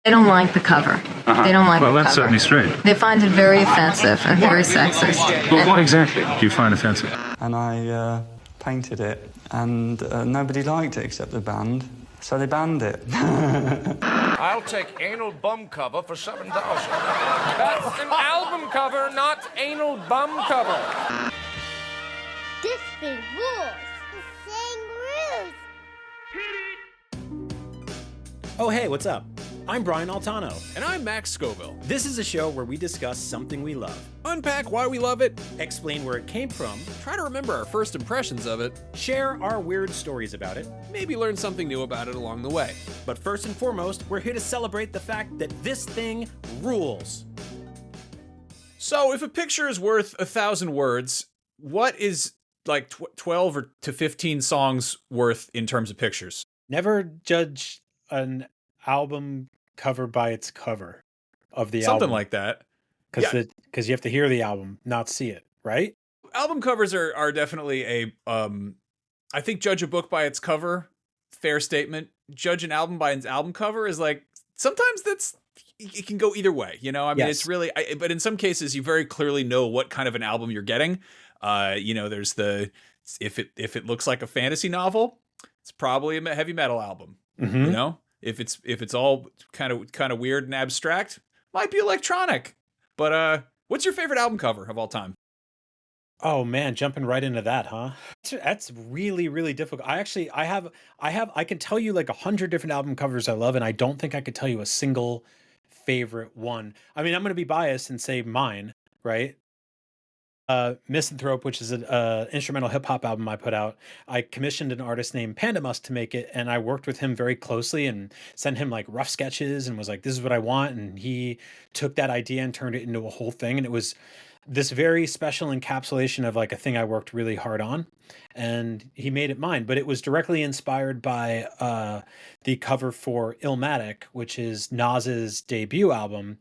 They don't like the cover. They don't like Well, the that's cover. certainly strange. They find it very offensive and very sexist. Well, what exactly do you find offensive? And I painted it, and nobody liked it except the band, so they banned it. I'll take anal bum cover for $7. That's an album cover, not anal bum cover. This thing rules. The thing rules. Oh, hey, what's up? I'm Brian Altano. And I'm Max Scoville. This is a show where we discuss something we love, Unpack why we love it, explain where it came from, try to remember our first impressions of it, share our weird stories about it. maybe learn something new about it along the way. But first and foremost, we're here to celebrate the fact that this thing rules. So, if a picture is worth 1,000 words, what is like 12 or to 15 songs worth in terms of pictures? Never judge an album cover by its cover of the album. Something like that. Because you have to hear the album, not see it, right? Album covers are definitely a I think judge a book by its cover, fair statement. Judge an album by its album cover is like, sometimes it can go either way, you know? I mean, Yes. it's really, but in some cases you very clearly know what kind of an album you're getting. There's if it looks like a fantasy novel, it's probably a heavy metal album. Mm-hmm. You know, if it's all kind of weird and abstract, might be electronic. But what's your favorite album cover of all time? Oh man, jumping right into that, huh? That's really, really difficult. I can tell you like 100 different album covers I love, and I don't think I could tell you a single favorite one. I mean, I'm going to be biased and say mine, right? Misanthrope, which is an instrumental hip hop album I put out. I commissioned an artist named Pandamus to make it, and I worked with him very closely and sent him like rough sketches and was like, "This is what I want," and he took that idea and turned it into a whole thing, and it was this very special encapsulation of like a thing I worked really hard on, and he made it mine. But it was directly inspired by the cover for Illmatic, which is Nas's debut album,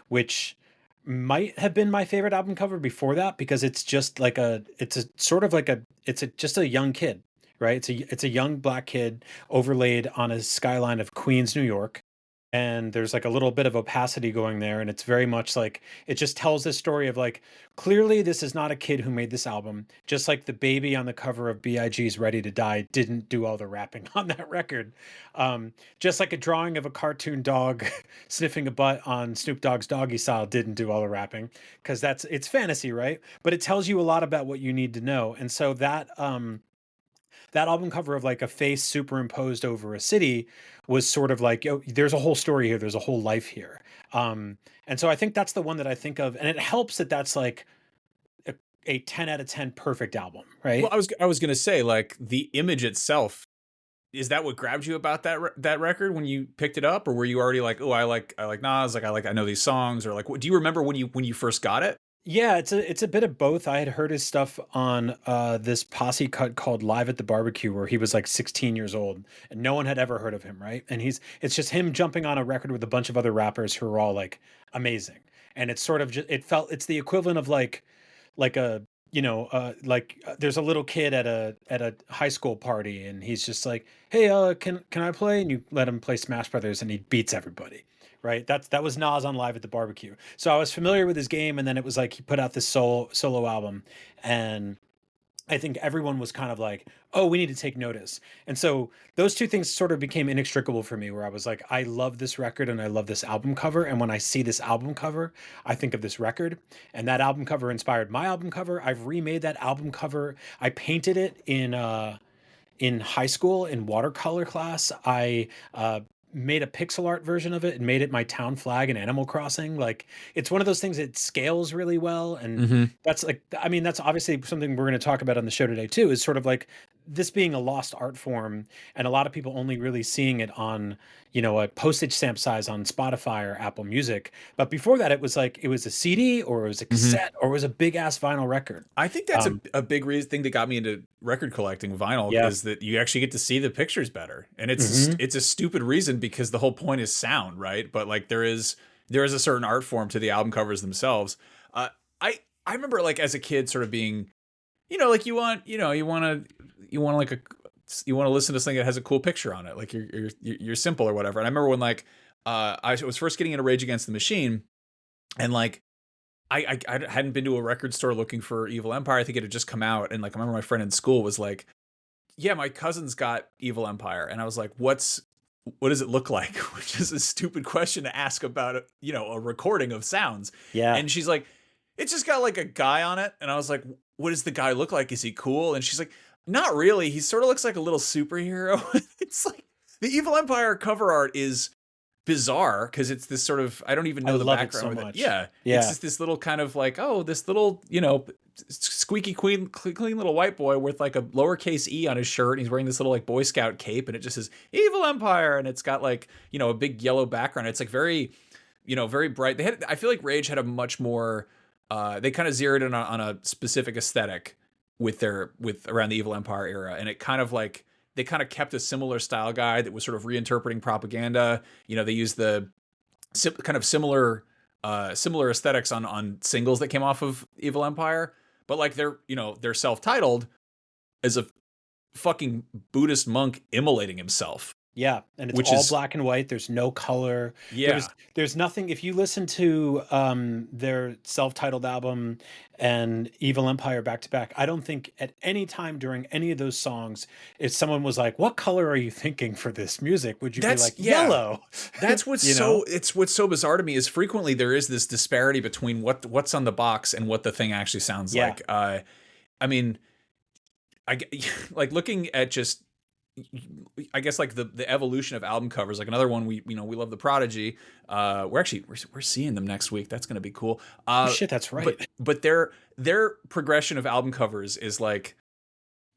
which might have been my favorite album cover before that, because it's just like just a young kid, right? It's a young black kid overlaid on a skyline of Queens, New York. And there's like a little bit of opacity going there, and it's very much like it just tells this story of like, clearly this is not a kid who made this album, just like the baby on the cover of BIG's Ready to Die didn't do all the rapping on that record. Just like a drawing of a cartoon dog sniffing a butt on Snoop Dogg's Doggy Style didn't do all the rapping, because it's fantasy, right? But it tells you a lot about what you need to know. And so that album cover of like a face superimposed over a city was sort of like, yo, there's a whole story here, there's a whole life here. And so I think that's the one that I think of, and it helps that that's like a 10 out of 10 perfect album, right? Well, I was gonna say, like, the image itself, is that what grabbed you about that record when you picked it up, or were you already like, oh, I like Nas, I know these songs, or like, what do you remember when you first got it? Yeah, it's a bit of both. I had heard his stuff on this posse cut called Live at the Barbecue, where he was like 16 years old and no one had ever heard of him, right? And it's just him jumping on a record with a bunch of other rappers who are all like amazing. And it's sort of just, it's the equivalent of like a, there's a little kid at a high school party, and he's just like, "Hey, can I play?" And you let him play Smash Brothers, and he beats everybody. Right. That was Nas on Live at the Barbecue. So I was familiar with his game, and then it was like he put out this solo album, and I think everyone was kind of like, "Oh, we need to take notice." And so those two things sort of became inextricable for me, where I was like, I love this record and I love this album cover, and when I see this album cover, I think of this record, and that album cover inspired my album cover. I've remade that album cover. I painted it in high school in watercolor class. I made a pixel art version of it and made it my town flag in Animal Crossing. Like, it's one of those things that scales really well. And that's like, I mean, that's obviously something we're going to talk about on the show today too, is sort of like this being a lost art form, and a lot of people only really seeing it on, a postage stamp size on Spotify or Apple Music. But before that, it was like, it was a CD, or it was a cassette, or it was a big ass vinyl record. I think that's a big thing that got me into record collecting vinyl, is that you actually get to see the pictures better. And it's a stupid reason, because the whole point is sound, right? But like there is a certain art form to the album covers themselves. I remember like as a kid sort of being, like you want to listen to something that has a cool picture on it, like you're simple or whatever. And I remember when like I was first getting into Rage Against the Machine, and like I hadn't been to a record store looking for Evil Empire. I think it had just come out, and like I remember my friend in school was like, "Yeah, my cousin's got Evil Empire," and I was like, what does it look like?" Which is a stupid question to ask about, you know, a recording of sounds. Yeah. And she's like, "It's just got like a guy on it," and I was like, "What does the guy look like? Is he cool?" And she's like, "Not really. He sort of looks like a little superhero." It's like the Evil Empire cover art is bizarre because it's this sort of, I don't even know the background so with much. it. Yeah. Yeah. It's just this little kind of like, oh, this little, you know, squeaky clean little white boy with like a lowercase e on his shirt, and he's wearing this little like Boy Scout cape, and it just says Evil Empire, and it's got like, you know, a big yellow background. It's like very, you know, very bright. I feel like Rage had a much more they kind of zeroed in on a specific aesthetic with around the Evil Empire era, and it kind of like they kind of kept a similar style guide that was sort of reinterpreting propaganda. You know, they used the kind of similar aesthetics on singles that came off of Evil Empire, but like they're self-titled as a fucking Buddhist monk immolating himself. Yeah, and it's Which all is- black and white. There's no color. Yeah. There's nothing. If you listen to their self-titled album and Evil Empire back to back, I don't think at any time during any of those songs, if someone was like, "What color are you thinking for this music?" Would you be like, "Yellow"? That's what's You so know? it's what's so bizarre to me is frequently there is this disparity between what's on the box and what the thing actually sounds Yeah. like. I mean, like looking at just, I guess like the evolution of album covers, like another one we love the Prodigy. We're seeing them next week. That's gonna be cool. Shit, that's right. But their progression of album covers is like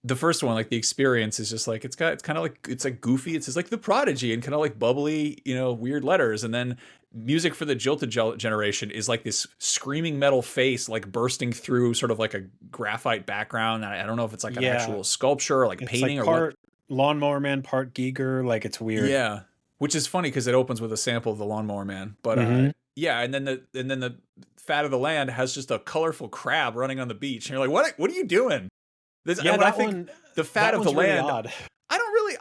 the first one, like The Experience, is just like it's kind of like it's like goofy. It's just like the Prodigy and kind of like bubbly, you know, weird letters. And then Music for the Jilted Generation is like this screaming metal face like bursting through sort of like a graphite background. I don't know if it's like an actual sculpture or like It's painting like or part what. Lawnmower Man, part Giger. Like it's weird. Yeah, which is funny because it opens with a sample of the Lawnmower Man. But yeah, and then the Fat of the Land has just a colorful crab running on the beach, and you're like, what are you doing? This, Yeah, and that I think one, the Fat of the one's really Land. odd. I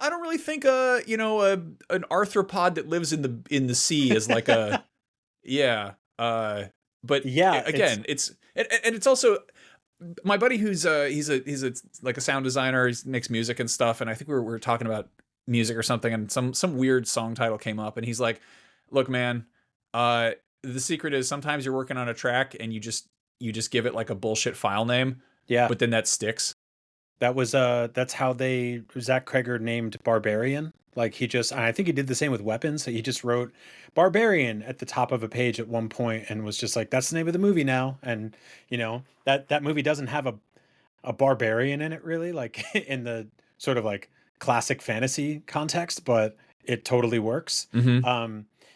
don't really think an arthropod that lives in the sea is like a but Yeah, again it's also my buddy who's he's a like a sound designer. He makes music and stuff, and I think we were talking about music or something, and some weird song title came up, and he's like, "Look, man, the secret is sometimes you're working on a track and you just give it like a bullshit file name, Yeah, but then that sticks." that was that's how Zach Kreger named Barbarian. Like I think he did the same with Weapons. He just wrote Barbarian at the top of a page at one point and was just like, "That's the name of the movie now." And you know that movie doesn't have a barbarian in it really, like in the sort of like classic fantasy context, but it totally works.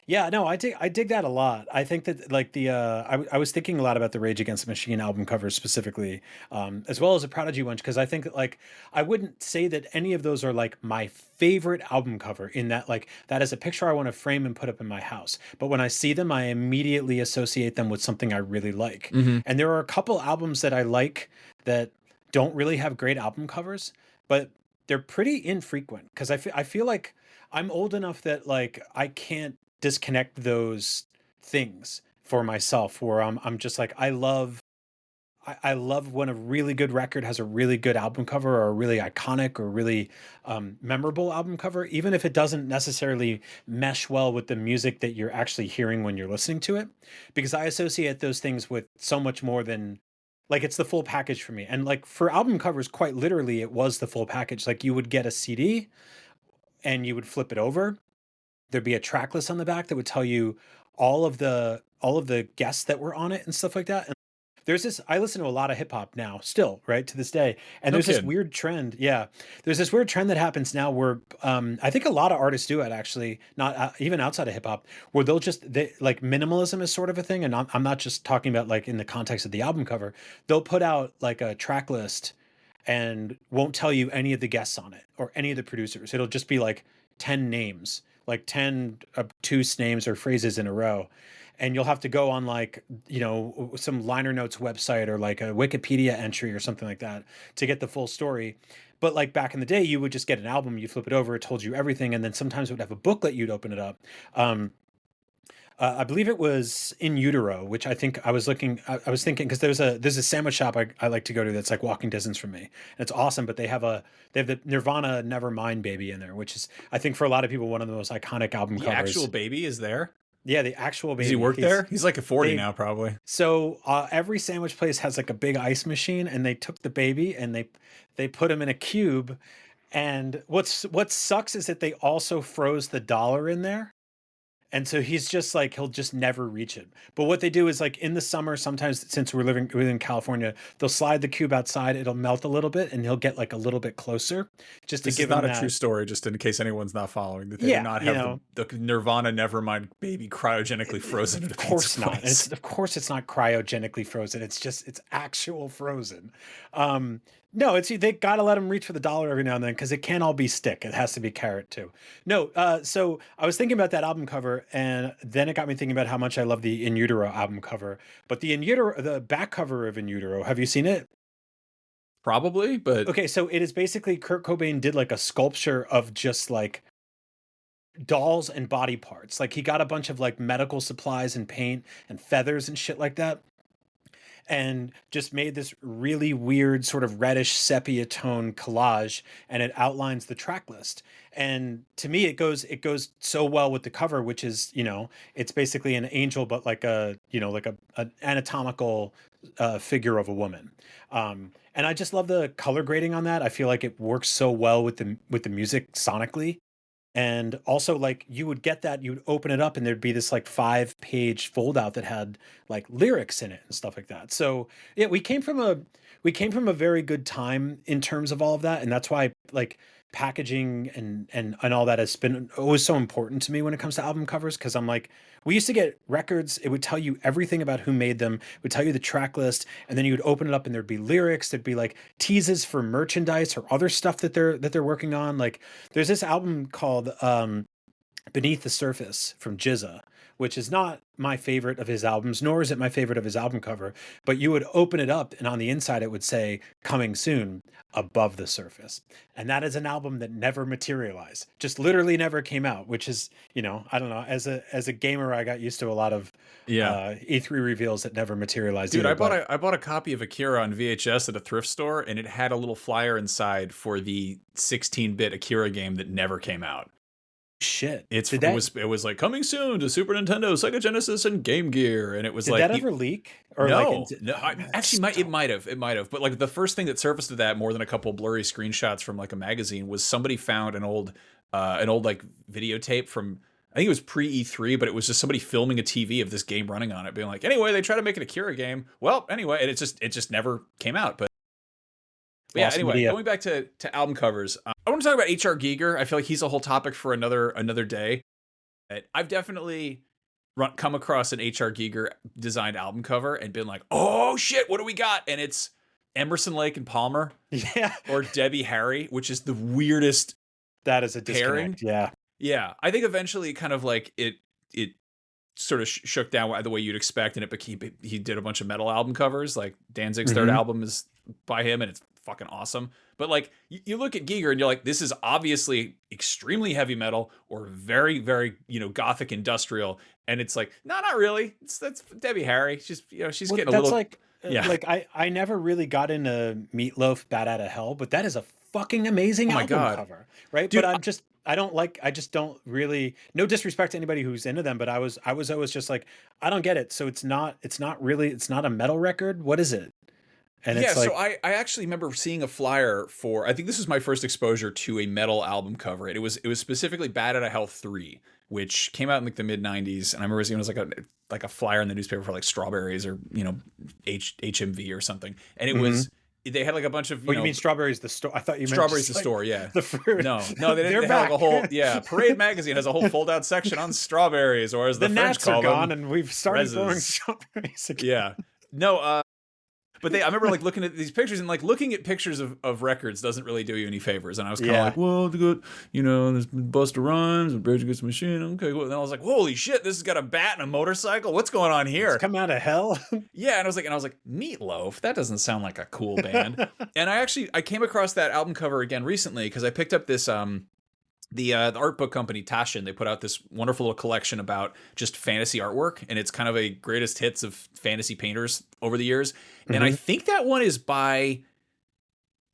Yeah, no, I dig that a lot. I think that like I was thinking a lot about the Rage Against the Machine album covers specifically, as well as the Prodigy one, because I think like I wouldn't say that any of those are like my favorite album cover in that like that is a picture I want to frame and put up in my house. But when I see them, I immediately associate them with something I really like. And there are a couple albums that I like that don't really have great album covers, but they're pretty infrequent because I feel like I'm old enough that like I can't disconnect those things for myself where I'm just like I love when a really good record has a really good album cover or a really iconic or really memorable album cover, even if it doesn't necessarily mesh well with the music that you're actually hearing when you're listening to it, because I associate those things with so much more than like it's the full package for me. And like for album covers, quite literally it was the full package. Like you would get a CD and you would flip it over, there'd be a track list on the back that would tell you all of the guests that were on it and stuff like that. And there's this, I listen to a lot of hip hop now still, right, to this day. And there's this weird trend. Yeah. There's this weird trend that happens now where I think a lot of artists do it actually, not even outside of hip hop, where they like minimalism is sort of a thing. And I'm not just talking about like in the context of the album cover. They'll put out like a track list and won't tell you any of the guests on it or any of the producers. It'll just be like 10 names, like 10 obtuse names or phrases in a row. And you'll have to go on like, you know, some liner notes website or like a Wikipedia entry or something like that to get the full story. But like back in the day, you would just get an album, you flip it over, it told you everything. And then sometimes it would have a booklet, you'd open it up. I believe it was In Utero, which I think I was looking. I was thinking because there's a sandwich shop I like to go to that's like walking distance from me, and it's awesome. But they have the Nirvana Nevermind Baby in there, which is I think for a lot of people one of the most iconic album covers. The actual baby is there. Yeah, the actual baby. Does he work there? He's like a 40 now, probably. So every sandwich place has like a big ice machine, and they took the baby and they put him in a cube. And what sucks is that they also froze the dollar in there. And so he's just like, he'll just never reach it. But what they do is like in the summer, sometimes since we're living within California, they'll slide the cube outside. It'll melt a little bit and he'll get like a little bit closer just to give him that. This is not a true story, just in case anyone's not following. That they do not have the Nirvana Nevermind Baby cryogenically frozen. Of course not. Of course it's not cryogenically frozen. It's actual frozen. No, they gotta let him reach for the dollar every now and then because it can't all be stick. It has to be carrot too. No, so I was thinking about that album cover, and then it got me thinking about how much I love the In Utero album cover. But the back cover of In Utero, have you seen it? Probably, but okay. So it is basically Kurt Cobain did like a sculpture of just like dolls and body parts. Like he got a bunch of like medical supplies and paint and feathers and shit like that, and just made this really weird sort of reddish sepia tone collage, and it outlines the track list. And to me, it goes so well with the cover, which is, it's basically an angel, but like an anatomical figure of a woman. And I just love the color grading on that. I feel like it works so well with the music sonically. And also, like, you would get that, you would open it up and there'd be this like 5-page fold out that had like lyrics in it and stuff like that. So yeah, we came from a very good time in terms of all of that. And that's why like packaging and all that has been always so important to me when it comes to album covers. Cause I'm like, we used to get records. It would tell you everything about who made them. It would tell you the track list. And then you would open it up and there'd be lyrics. There'd be like teases for merchandise or other stuff that they're working on. Like there's this album called Beneath the Surface from GZA, which is not my favorite of his albums, nor is it my favorite of his album cover. But you would open it up and on the inside it would say coming soon above the surface. And that is an album that never materialized, just literally never came out, which is, I don't know, as a gamer, I got used to a lot of E3 reveals that never materialized. Dude, either, I bought a copy of Akira on VHS at a thrift store, and it had a little flyer inside for the 16-bit Akira game that never came out. Shit. It was like coming soon to Super Nintendo, Sega Genesis, and Game Gear, and it was did like that ever leak? Or no, it might have. But like the first thing that surfaced of that, more than a couple blurry screenshots from like a magazine, was somebody found an old like videotape from, I think it was pre E3, but it was just somebody filming a TV of this game running on it, being like, anyway, they try to make an Akira game. Well, anyway, and it just never came out. But yeah, anyway, going back to album covers, I want to talk about H.R. Giger. I feel like he's a whole topic for another day. I've definitely come across an H.R. Giger designed album cover and been like, oh shit, what do we got? And it's Emerson, Lake and Palmer, or Debbie Harry, which is the weirdest. That is a disconnect. Pairing. Yeah. I think eventually, kind of like it sort of shook down the way you'd expect, and he did a bunch of metal album covers. Like Danzig's third album is by him, and it's fucking awesome. But like you look at Giger and you're like, this is obviously extremely heavy metal or very, very, gothic industrial. And it's like, no, not really. That's Debbie Harry. She's getting a little like, like I never really got into Meatloaf Bat Outta Hell, but that is a fucking amazing album cover. Right. Dude, but I just don't really, no disrespect to anybody who's into them, but I was always just like, I don't get it. So it's not a metal record. What is it? And it's like, so I actually remember seeing a flyer for, I think this was my first exposure to a metal album cover. It was specifically Bat Outta Hell 3, which came out in like the mid 90s. And I remember seeing it was like a flyer in the newspaper for like Strawberries or, HMV or something. And it was, they had like a bunch of, you mean Strawberries the store? I thought you meant Strawberries the store, yeah. The fruit. No, they didn't. They had like a whole, Parade Magazine has a whole fold out section on strawberries, or as the French call them, gone, and we've started growing strawberries again. Yeah. No, but I remember like looking at these pictures, and like looking at pictures of records doesn't really do you any favors. And I was kind of like, well, they got, there's Busta Rhymes and Rage Against the Machine. Okay, cool. And then I was like, holy shit, this has got a bat and a motorcycle. What's going on here? It's come out of hell. Yeah, and I was like, Meatloaf. That doesn't sound like a cool band. And I came across that album cover again recently because I picked up this the art book company Taschen, they put out this wonderful little collection about just fantasy artwork, and it's kind of a greatest hits of fantasy painters over the years. And I think that one is by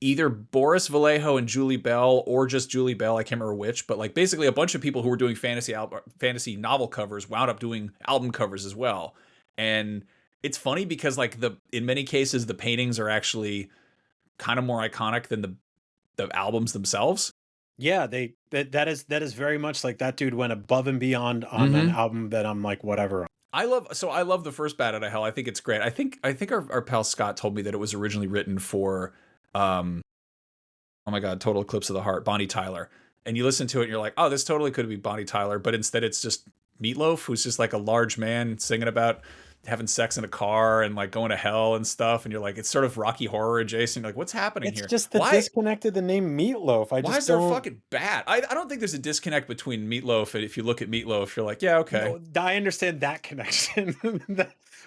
either Boris Vallejo and Julie Bell, or just Julie Bell. I can't remember which, but like basically a bunch of people who were doing fantasy novel covers wound up doing album covers as well. And it's funny because like in many cases the paintings are actually kind of more iconic than the albums themselves. Yeah, that is very much like that dude went above and beyond on an album that I'm like, whatever. I love the first Bat Out of Hell. I think it's great. I think our pal Scott told me that it was originally written for oh my god, Total Eclipse of the Heart, Bonnie Tyler. And you listen to it and you're like, oh, this totally could be Bonnie Tyler, but instead it's just Meatloaf, who's just like a large man singing about having sex in a car and like going to hell and stuff. And you're like, it's sort of Rocky Horror adjacent. You're like, what's happening here? It's just the disconnect of the name Meatloaf. Why is there fucking bad? I don't think there's a disconnect between Meatloaf and if you look at Meatloaf, you're like, yeah, okay. No, I understand that connection.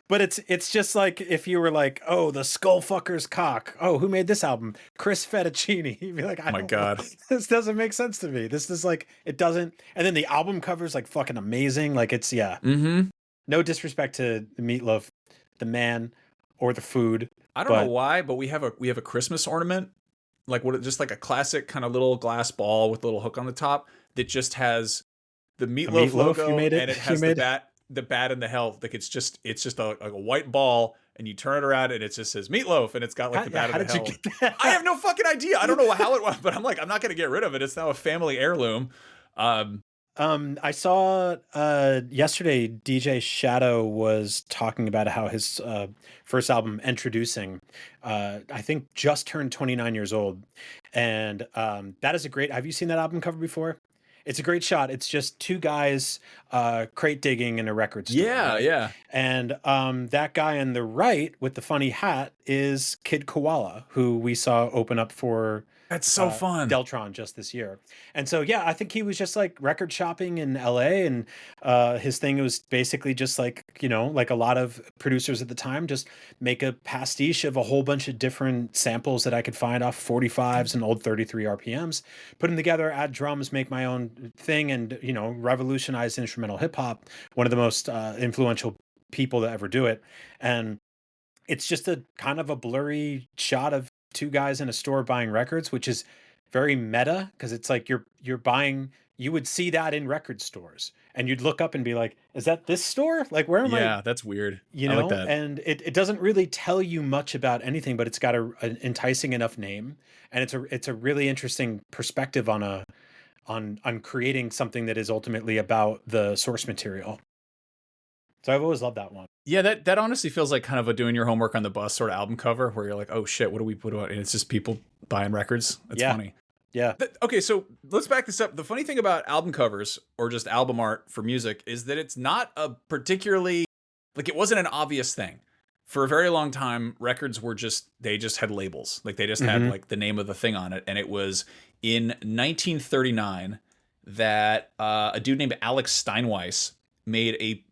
But it's just like if you were like, oh, the Skullfucker's cock. Oh, who made this album? Chris Fettuccine. You'd be like, oh my god, this doesn't make sense to me. This is like, it doesn't. And then the album cover's like fucking amazing. Like it's no disrespect to the Meatloaf, the man, or the food. I don't know why, but we have a Christmas ornament, like just like a classic kind of little glass ball with a little hook on the top that just has the Meatloaf logo, and it has the bat and the hell. Like it's just a white ball, and you turn it around and it just says Meatloaf, and it's got like the bat and the hell. How did you get that? I have no fucking idea. I don't know how it was, but I'm like, I'm not gonna get rid of it. It's now a family heirloom. I saw yesterday DJ Shadow was talking about how his first album, Introducing, I think just turned 29 years old. And that is a great, have you seen that album cover before? It's a great shot. It's just two guys crate digging in a record store. Yeah, right? Yeah. And that guy on the right with the funny hat is Kid Koala, who we saw open up for That's so fun. Deltron just this year. And so, yeah, I think he was just like record shopping in LA, and his thing was basically just like, you know, like a lot of producers at the time, just make a pastiche of a whole bunch of different samples that I could find off 45s and old 33 RPMs, put them together, add drums, make my own thing, and, you know, revolutionize instrumental hip hop, one of the most influential people to ever do it. And it's just a kind of a blurry shot of two guys in a store buying records, which is very meta, because it's like you're buying, you would see that in record stores and you'd look up and be like, is that this store? Like, where am I? Yeah, that's weird. You know, like that. And it doesn't really tell you much about anything, but it's got an enticing enough name, and it's a really interesting perspective on creating something that is ultimately about the source material. So I've always loved that one. Yeah, that honestly feels like kind of a doing your homework on the bus sort of album cover, where you're like, oh shit, what do we put on? And it's just people buying records. That's funny. Yeah. Okay, so let's back this up. The funny thing about album covers, or just album art for music, is that it's not a particularly, like, it wasn't an obvious thing. For a very long time, records were they just had labels. Like, they just had like the name of the thing on it. And it was in 1939 that a dude named Alex Steinweiss made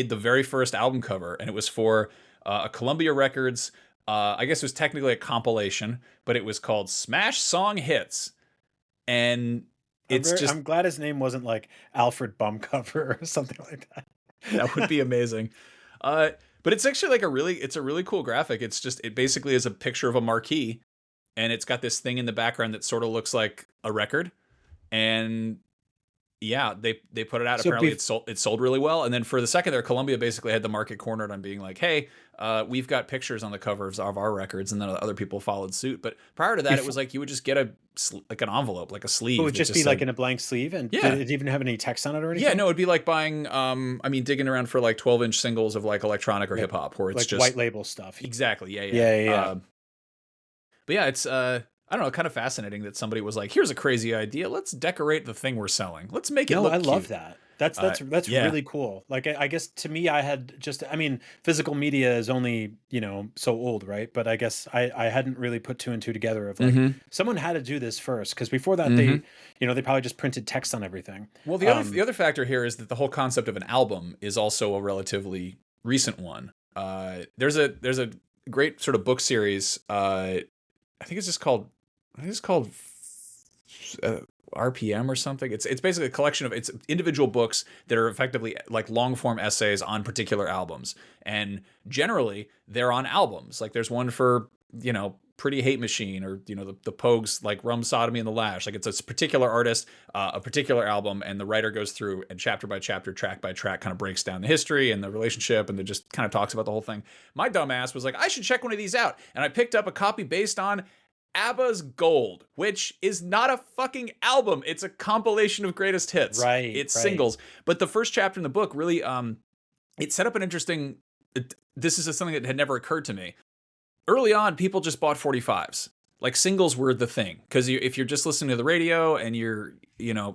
the very first album cover, and it was for a Columbia Records. I guess it was technically a compilation, but it was called Smash Song Hits. And I'm glad his name wasn't like Alfred Bumcover or something like that. That would be amazing. But it's actually like it's a really cool graphic. It basically is a picture of a marquee, and it's got this thing in the background that sort of looks like a record. And yeah, they put it out. So apparently it sold really well. And then for the second there, Columbia basically had the market cornered on being like, hey, we've got pictures on the covers of our records. And then other people followed suit. But prior to that, it was like you would just get an envelope, like a sleeve. It would just be like in a blank sleeve. And did it even have any text on it or anything? Yeah, no, it'd be like buying, digging around for like 12-inch singles of like electronic or hip hop, where it's like just white label stuff. Exactly. Yeah. But yeah, it's, I don't know, kind of fascinating that somebody was like, here's a crazy idea. Let's decorate the thing we're selling. Let's make it look cute. I love that. That's really cool. Like, I guess to me, physical media is only, so old, right? But I guess I hadn't really put two and two together of like, someone had to do this first. Because before that, they probably just printed text on everything. Well, the other factor here is that the whole concept of an album is also a relatively recent one. There's a great sort of book series. I think it's called RPM or something. It's basically a collection of it's individual books that are effectively like long form essays on particular albums, and generally they're on albums. Like there's one for Pretty Hate Machine, or the Pogues, like Rum Sodomy and the Lash. Like it's a particular artist, a particular album, and the writer goes through and chapter by chapter, track by track, kind of breaks down the history and the relationship, and then just kind of talks about the whole thing. My dumbass was like, I should check one of these out, and I picked up a copy based on ABBA's Gold, which is not a fucking album. It's a compilation of greatest hits. Right. It's singles. But the first chapter in the book really, it set up an interesting. This is something that had never occurred to me. Early on, people just bought 45s. Like singles were the thing, because if you're just listening to the radio and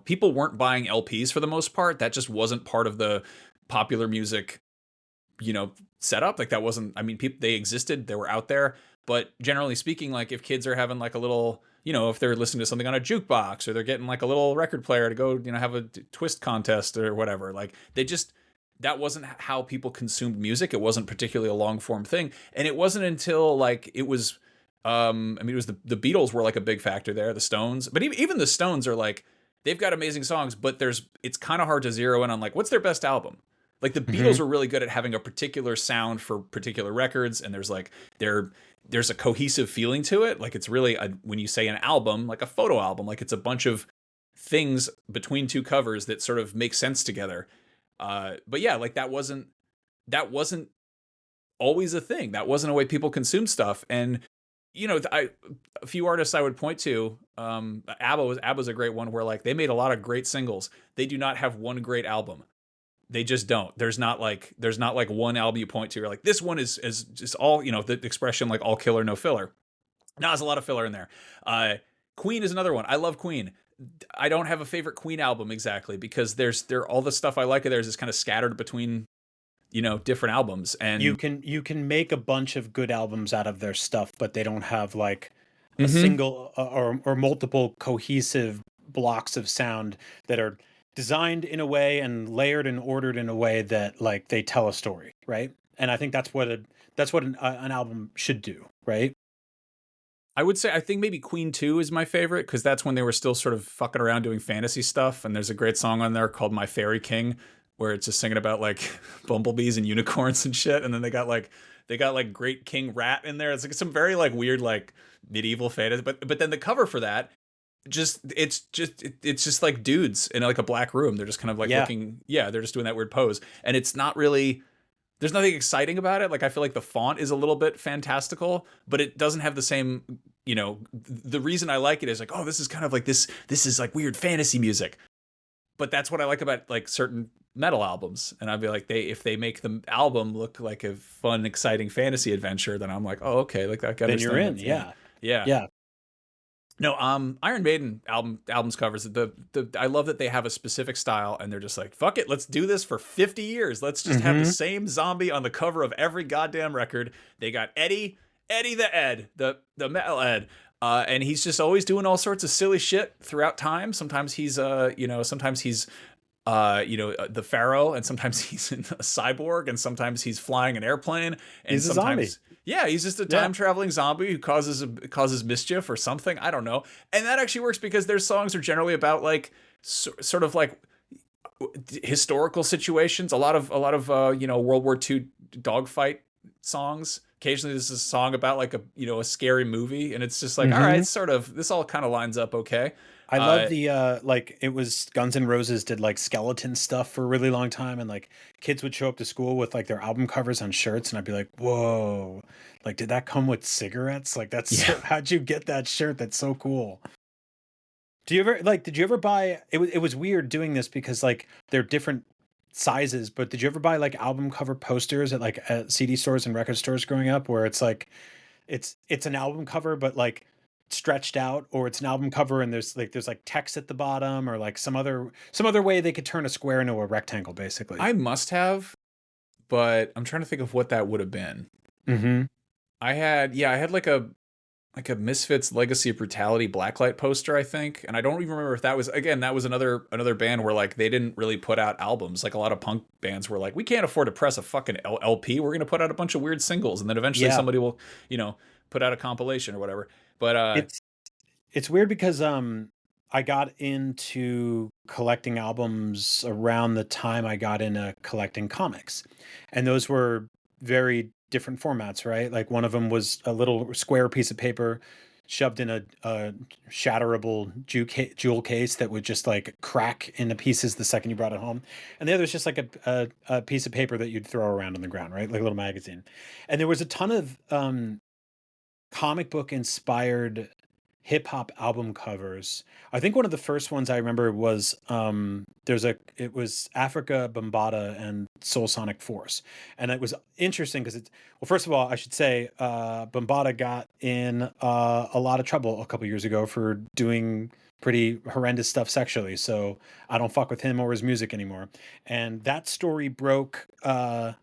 people weren't buying LPs for the most part. That just wasn't part of the popular music, setup. Like that wasn't. I mean, they existed. They were out there. But generally speaking, like if kids are having like a little, if they're listening to something on a jukebox, or they're getting like a little record player to go, have a twist contest or whatever, like that wasn't how people consumed music. It wasn't particularly a long form thing. And it wasn't until like it was, it was the Beatles were like a big factor there, the Stones, but even the Stones are like, they've got amazing songs, but it's kind of hard to zero in on like, what's their best album? Like the Beatles were really good at having a particular sound for particular records. And there's a cohesive feeling to it. Like it's really, when you say an album, like a photo album, like it's a bunch of things between two covers that sort of make sense together. But yeah, like that wasn't always a thing. That wasn't a way people consumed stuff. And, a few artists I would point to, ABBA's a great one where like they made a lot of great singles. They do not have one great album. They just don't. There's not like one album you point to. You're like, this one is just all, the expression like all killer, no filler. No, there's a lot of filler in there. Queen is another one. I love Queen. I don't have a favorite Queen album exactly, because all the stuff I like of theirs is kind of scattered between, different albums. And you can make a bunch of good albums out of their stuff, but they don't have like a single or multiple cohesive blocks of sound that are designed in a way and layered and ordered in a way that like they tell a story, right? And I think that's what an album should do, right? I would say I think maybe Queen 2 is my favorite, because that's when they were still sort of fucking around doing fantasy stuff, and there's a great song on there called My Fairy King, where it's just singing about like bumblebees and unicorns and shit, and then they got like Great King Rat in there. It's like some very like weird like medieval fantasy, but then the cover for that, it's just like dudes in like a black room. They're just kind of like looking, they're just doing that weird pose, and it's not really, there's nothing exciting about it. Like I feel like the font is a little bit fantastical, but it doesn't have the same, the reason I like it is like, oh, this is kind of like this is like weird fantasy music. But that's what I like about like certain metal albums. And I'd be like, if they make the album look like a fun, exciting fantasy adventure, then I'm like, oh, okay, like that. Then you're in, yeah. No, Iron Maiden albums covers. I love that they have a specific style, and they're just like, fuck it, let's do this for 50 years. Let's just have the same zombie on the cover of every goddamn record. They got Eddie the Ed, the metal Ed. And he's just always doing all sorts of silly shit throughout time. Sometimes he's the Pharaoh, and sometimes he's a cyborg, and sometimes he's flying an airplane. And he's a zombie. Yeah, he's just a time-traveling zombie who causes mischief or something. I don't know. And that actually works because their songs are generally about like sort of like historical situations. A lot of World War II dogfight songs. Occasionally there's a song about like a scary movie, and it's just like, all right, sort of, this all kind of lines up okay. I love the like it was Guns N' Roses did like skeleton stuff for a really long time, and like kids would show up to school with like their album covers on shirts, and I'd be like, whoa, like did that come with cigarettes? Like how'd you get that shirt? That's so cool. Did you ever buy it was weird doing this because like they're different sizes, but did you ever buy like album cover posters at CD stores and record stores growing up, where it's like it's an album cover but like stretched out, or it's an album cover and there's like text at the bottom, or like some other way they could turn a square into a rectangle, basically? I must have, but I'm trying to think of what that would have been. I had like a Misfits Legacy of Brutality blacklight poster, I think, and I don't even remember if that was another band where like they didn't really put out albums. Like a lot of punk bands were like, we can't afford to press a fucking LP, we're gonna put out a bunch of weird singles, and then eventually somebody will put out a compilation or whatever. But it's weird because I got into collecting albums around the time I got into collecting comics. And those were very different formats, right? Like one of them was a little square piece of paper shoved in a shatterable jewel case that would just like crack into pieces the second you brought it home. And the other was just like a piece of paper that you'd throw around on the ground, right? Like a little magazine. And there was a ton of comic book inspired hip hop album covers. I think one of the first ones I remember was it was Africa Bambaataa and Soul Sonic Force. And it was interesting because well, first of all, I should say Bambaataa got in a lot of trouble a couple years ago for doing pretty horrendous stuff sexually. So I don't fuck with him or his music anymore. And that story broke the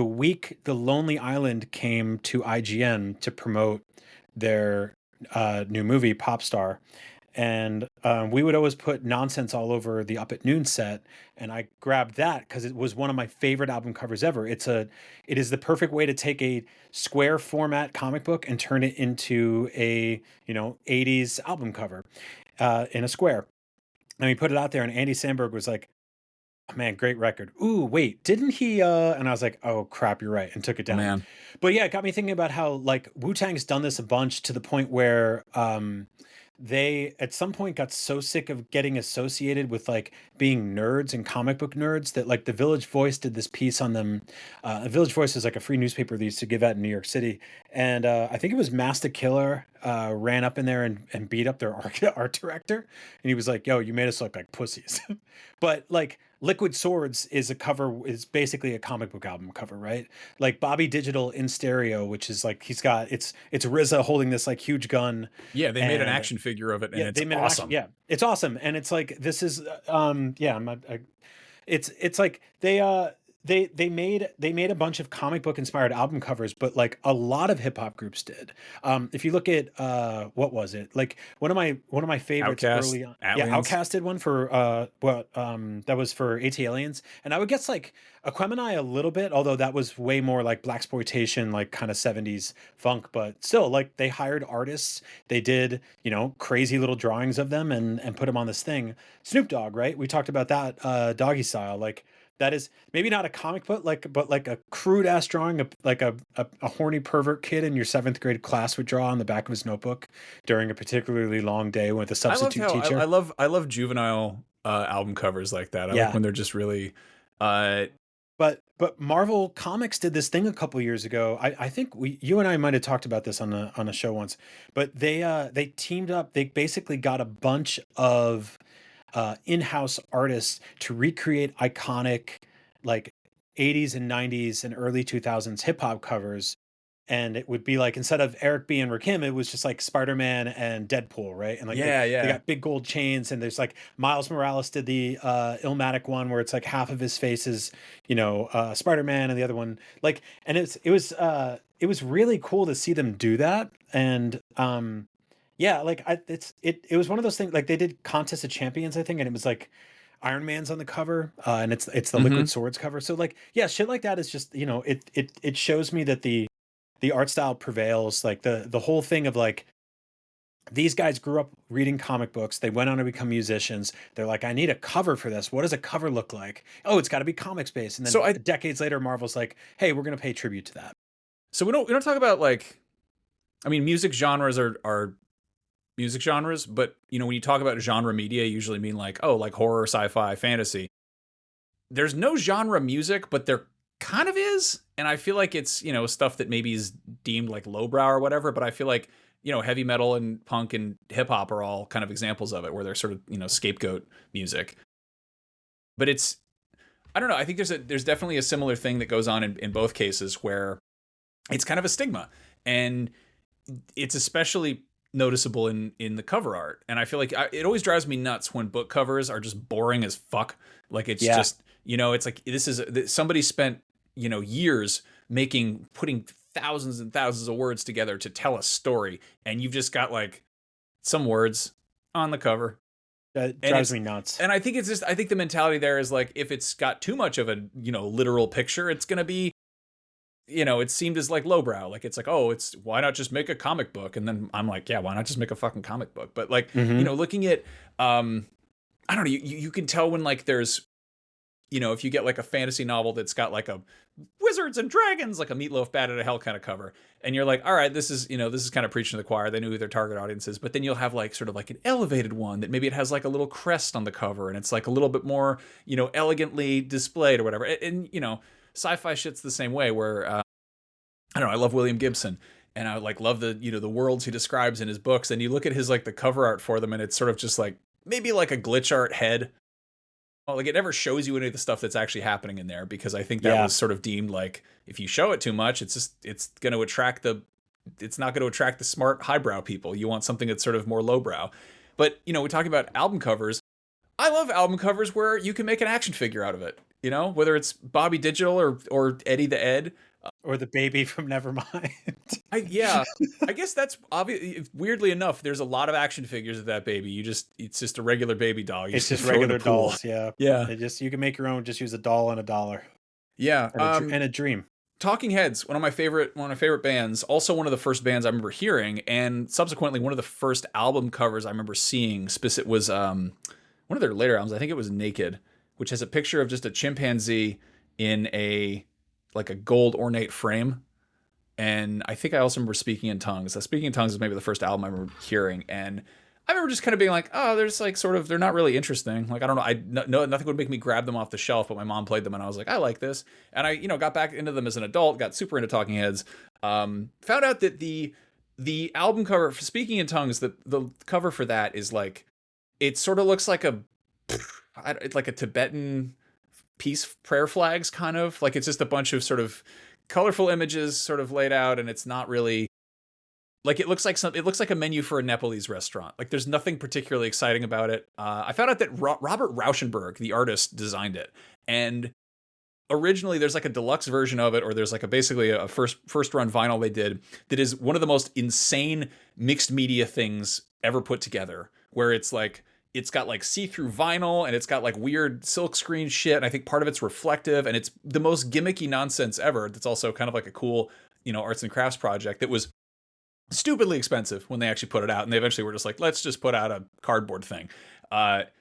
week The Lonely Island came to IGN to promote their new movie Popstar, and we would always put Nonsense all over the Up at Noon set, and I grabbed that because it was one of my favorite album covers ever. It is the perfect way to take a square format comic book and turn it into a 80s album cover in a square. And we put it out there, and Andy Samberg was like, oh, man, great record. Ooh, wait, didn't he? And I was like, oh crap, you're right, and took it down. Man. But yeah, it got me thinking about how like Wu-Tang's done this a bunch to the point where they at some point got so sick of getting associated with like being nerds and comic book nerds that like the Village Voice did this piece on them. Village Voice is like a free newspaper they used to give out in New York City, and I think it was Master Killer ran up in there and beat up their art director, and he was like, yo, you made us look like pussies. But like Liquid Swords is basically a comic book album cover, right? Like Bobby Digital in stereo, which is like it's RZA holding this like huge gun. Yeah, they made an action figure of it, and it's awesome. It's awesome, and it's like this is it's like they made a bunch of comic book inspired album covers, but like a lot of hip hop groups did. If you look at what was it? Like one of my favorites early on. Aliens. Yeah, Outkast did one for that was for AT Aliens. And I would guess like Aquemini a little bit, although that was way more like blaxploitation, like kind of 70s funk, but still like they hired artists, they did, crazy little drawings of them and put them on this thing. Snoop Dogg, right? We talked about that Doggy Style, like that is maybe not a comic book, but like a crude ass drawing of like a horny pervert kid in your 7th grade class would draw on the back of his notebook during a particularly long day with a substitute teacher. I love juvenile album covers like that. I like when they're just really. But Marvel Comics did this thing a couple years ago. I think you and I might have talked about this on a show once. But they teamed up. They basically got a bunch of in-house artists to recreate iconic like 80s and 90s and early 2000s hip-hop covers, and it would be like instead of Eric B and Rakim, it was just like Spider-Man and Deadpool, right? And like they got big gold chains, and there's like Miles Morales did the Illmatic one where it's like half of his face is Spider-Man and the other one like, and it was really cool to see them do that. And yeah, like it was one of those things. Like they did Contest of Champions, I think, and it was like Iron Man's on the cover, and it's the Liquid Swords cover. So like, yeah, shit like that is just it shows me that the art style prevails. Like the whole thing of like these guys grew up reading comic books. They went on to become musicians. They're like, I need a cover for this. What does a cover look like? Oh, it's got to be comics based. And then decades later, Marvel's like, hey, we're gonna pay tribute to that. So we don't talk about like, I mean, music genres are music genres, but when you talk about genre media, you usually mean like, oh, like horror, sci-fi, fantasy. There's no genre music, but there kind of is, and I feel like it's stuff that maybe is deemed like lowbrow or whatever, but I feel like heavy metal and punk and hip hop are all kind of examples of it, where they're sort of scapegoat music. But it's, I don't know, I think there's definitely a similar thing that goes on in both cases, where it's kind of a stigma, and it's especially noticeable in the cover art. And I feel like it always drives me nuts when book covers are just boring as fuck. Like it's just it's like somebody spent years putting thousands and thousands of words together to tell a story, and you've just got like some words on the cover. That drives me nuts. And I think I think the mentality there is like, if it's got too much of a literal picture, it's gonna be you know, it seemed as like lowbrow. Like it's like, oh, it's why not just make a comic book? And then I'm like, yeah, why not just make a fucking comic book? But like, you know, looking at, I don't know, you can tell when like there's, you know, if you get like a fantasy novel that's got like a wizards and dragons, like a Meatloaf Bat Out of Hell kind of cover, and you're like, all right, this is, you know, this is kind of preaching to the choir. They knew who their target audience is. But then you'll have like sort of like an elevated one that maybe it has like a little crest on the cover and it's like a little bit more, you know, elegantly displayed or whatever. And you know, sci-fi shit's the same way where, I don't know, I love William Gibson. And I like love the, you know, the worlds he describes in his books. And you look at his like the cover art for them and it's sort of just like maybe like a glitch art head. Well, like it never shows you any of the stuff that's actually happening in there because I think that was sort of deemed like if you show it too much, it's going to attract it's not going to attract the smart highbrow people. You want something that's sort of more lowbrow. But, you know, we're talking about album covers. I love album covers where you can make an action figure out of it, you know, whether it's Bobby Digital or Eddie the Ed. Or the baby from Nevermind. I guess that's obvious. Weirdly enough, there's a lot of action figures of that baby. It's just a regular baby doll. It's just regular dolls. Yeah. Yeah. You can make your own, just use a doll and $1. Yeah. And a dream. Talking Heads, one of my favorite bands, also one of the first bands I remember hearing, and subsequently one of the first album covers I remember seeing was one of their later albums. I think it was Naked, which has a picture of just a chimpanzee in a gold ornate frame. And I think I also remember Speaking in Tongues. Speaking in Tongues is maybe the first album I remember hearing. And I remember just kind of being like, oh, there's like sort of, they're not really interesting. Like, I don't know. Nothing would make me grab them off the shelf, but my mom played them and I was like, I like this. And I, you know, got back into them as an adult, got super into Talking Heads. Found out that the album cover for Speaking in Tongues, the cover for that is like, it sort of looks like it's like a Tibetan peace prayer flags, kind of like it's just a bunch of sort of colorful images sort of laid out, and it's not really like it looks like a menu for a Nepalese restaurant. Like there's nothing particularly exciting about it. I found out that Robert Rauschenberg, the artist, designed it, and originally there's like a deluxe version of it, or there's like basically a first run vinyl they did that is one of the most insane mixed media things ever put together, where it's like it's got like see-through vinyl and it's got like weird silk screen shit. And I think part of it's reflective and it's the most gimmicky nonsense ever. That's also kind of like a cool, you know, arts and crafts project that was stupidly expensive when they actually put it out. And they eventually were just like, let's just put out a cardboard thing. But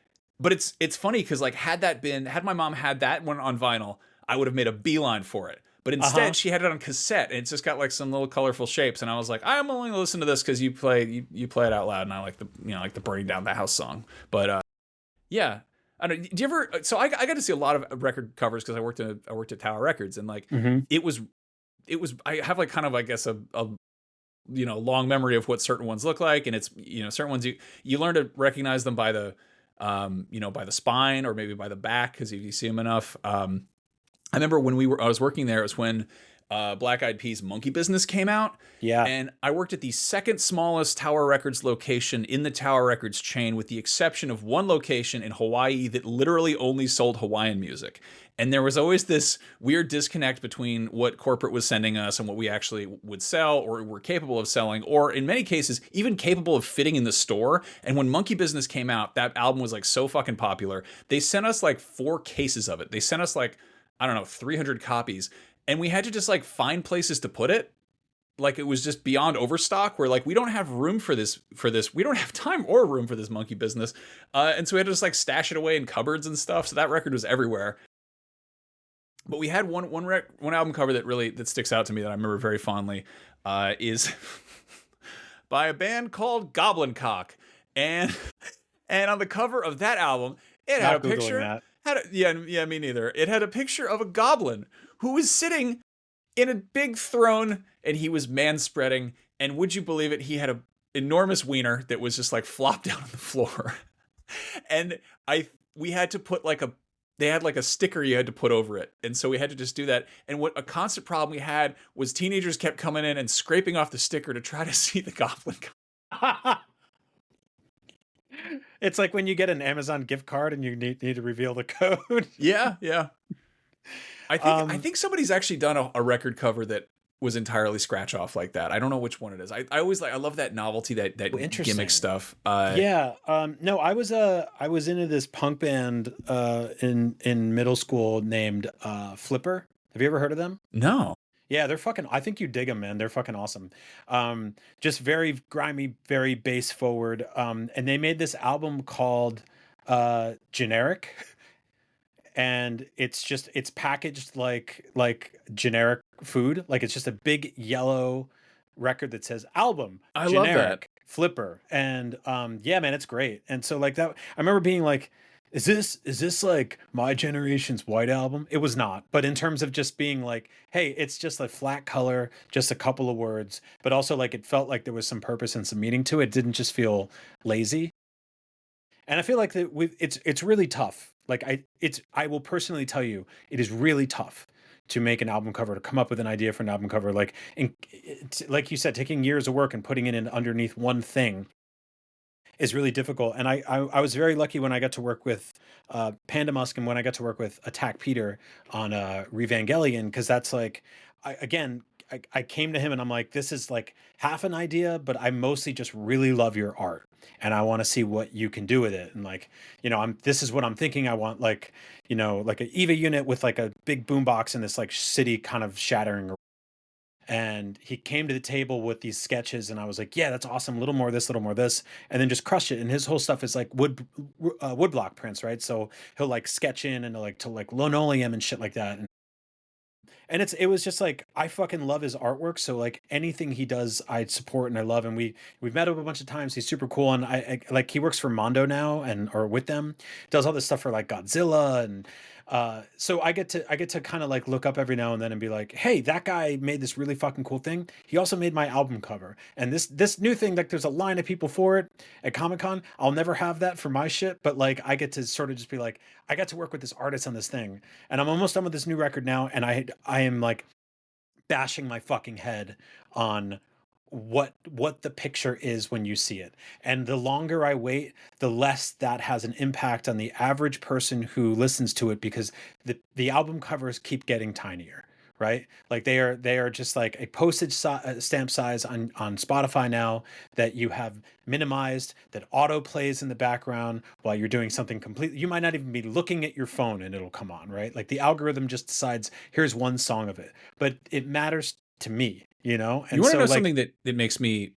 it's funny because like had my mom had that one on vinyl, I would have made a beeline for it. But instead, she had it on cassette, and it's just got like some little colorful shapes. And I was like, I'm only gonna listen to this because you play it out loud, and I like the burning down the house song. But yeah, I don't. Do you ever? So I got to see a lot of record covers because I worked at Tower Records, and like it was. I have like kind of I guess a long memory of what certain ones look like, and it's certain ones you learn to recognize them by the by the spine or maybe by the back because if you see them enough. I remember when I was working there, it was when Black Eyed Peas' Monkey Business came out. Yeah. And I worked at the second smallest Tower Records location in the Tower Records chain, with the exception of one location in Hawaii that literally only sold Hawaiian music. And there was always this weird disconnect between what corporate was sending us and what we actually would sell or were capable of selling, or in many cases, even capable of fitting in the store. And when Monkey Business came out, that album was like so fucking popular. They sent us like 4 cases of it. They sent us like, I don't know, 300 copies. And we had to just like find places to put it. Like it was just beyond overstock where like, we don't have room for this. We don't have time or room for this Monkey Business. And so we had to just like stash it away in cupboards and stuff. So that record was everywhere. But we had one album cover that sticks out to me that I remember very fondly, is by a band called Goblin Cock. And on the cover of that album, it had a picture. Yeah, me neither. It had a picture of a goblin who was sitting in a big throne and he was man-spreading. And would you believe it? He had an enormous wiener that was just like flopped down on the floor. And we had to put they had like a sticker you had to put over it. And so we had to just do that. And what a constant problem we had was teenagers kept coming in and scraping off the sticker to try to see the goblin. It's like when you get an Amazon gift card and you need to reveal the code. Yeah. I think somebody's actually done a record cover that was entirely scratch off like that. I don't know which one it is. I always I love that novelty, that gimmick stuff. No, I was into this punk band in middle school named Flipper. Have you ever heard of them? No. Yeah, they're fucking. I think you dig them, man. They're fucking awesome. Just very grimy, very bass forward. And they made this album called Generic, and it's packaged like generic food. Like it's just a big yellow record that says album I love that. generic flipper. And yeah, man, it's great. And so like that, I remember being like, is this like my generation's White Album? It was not, but in terms of just being like, hey, it's just a flat color, just a couple of words, but also like it felt like there was some purpose and some meaning to it. It didn't just feel lazy. And I feel like that it's really tough. Like I will personally tell you, it is really tough to make an album cover, to come up with an idea for an album cover. Like like you said, taking years of work and putting it in underneath one thing is really difficult. And I was very lucky when I got to work with Panda Musk, and when I got to work with Attack Peter on Revangelion, because that's like, I came to him and I'm like, this is like half an idea, but I mostly just really love your art and I want to see what you can do with it. And like, this is what I'm thinking. I want like, like an EVA unit with like a big boombox in this like city kind of shattering. And he came to the table with these sketches and I was like, yeah, that's awesome. A little more of this, a little more of this, and then just crush it. And his whole stuff is like woodblock prints, right? So he'll like sketch in and like to like linoleum and shit like that. And it was just like, I fucking love his artwork. So like anything he does, I support and I love. And we've met him a bunch of times. He's super cool. And I like, he works for Mondo now or with them, does all this stuff for like Godzilla. And so I get to kind of like look up every now and then and be like, hey, that guy made this really fucking cool thing. He also made my album cover. And this new thing, like there's a line of people for it at Comic-Con. I'll never have that for my shit, but like I get to sort of just be like, I got to work with this artist on this thing. And I'm almost done with this new record now, and I am like bashing my fucking head on what the picture is when you see it. And the longer I wait, the less that has an impact on the average person who listens to it, because the album covers keep getting tinier, right? Like they are just like a postage stamp size on Spotify now, that you have minimized, that auto plays in the background while you're doing something completely. You might not even be looking at your phone and it'll come on, right? Like the algorithm just decides, here's one song of it, but it matters to me, And you want to so, know like, something that makes me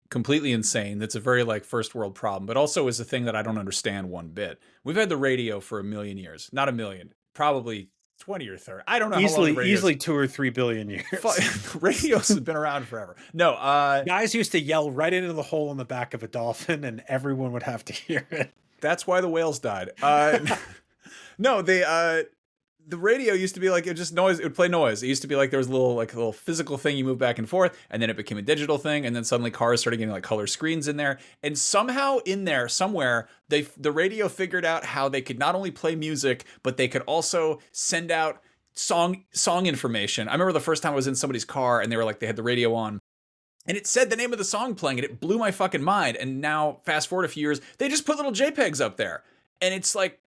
completely insane, that's a very like first world problem, but also is a thing that I don't understand one bit. We've had the radio for a million years. Not a million, probably 20 or 30. I don't know easily how long easily 2 or 3 billion years. Radios have been around forever. No, guys used to yell right into the hole in the back of a dolphin and everyone would have to hear it. That's why the whales died. No, the radio used to be like, it just noise. It would play noise. It used to be like there was a little physical thing you move back and forth, and then it became a digital thing, and then suddenly cars started getting like color screens in there, and somehow in there somewhere the radio figured out how they could not only play music, but they could also send out song information. I remember the first time I was in somebody's car and they had the radio on, and it said the name of the song playing, and it blew my fucking mind. And now fast forward a few years, they just put little JPEGs up there, and it's like,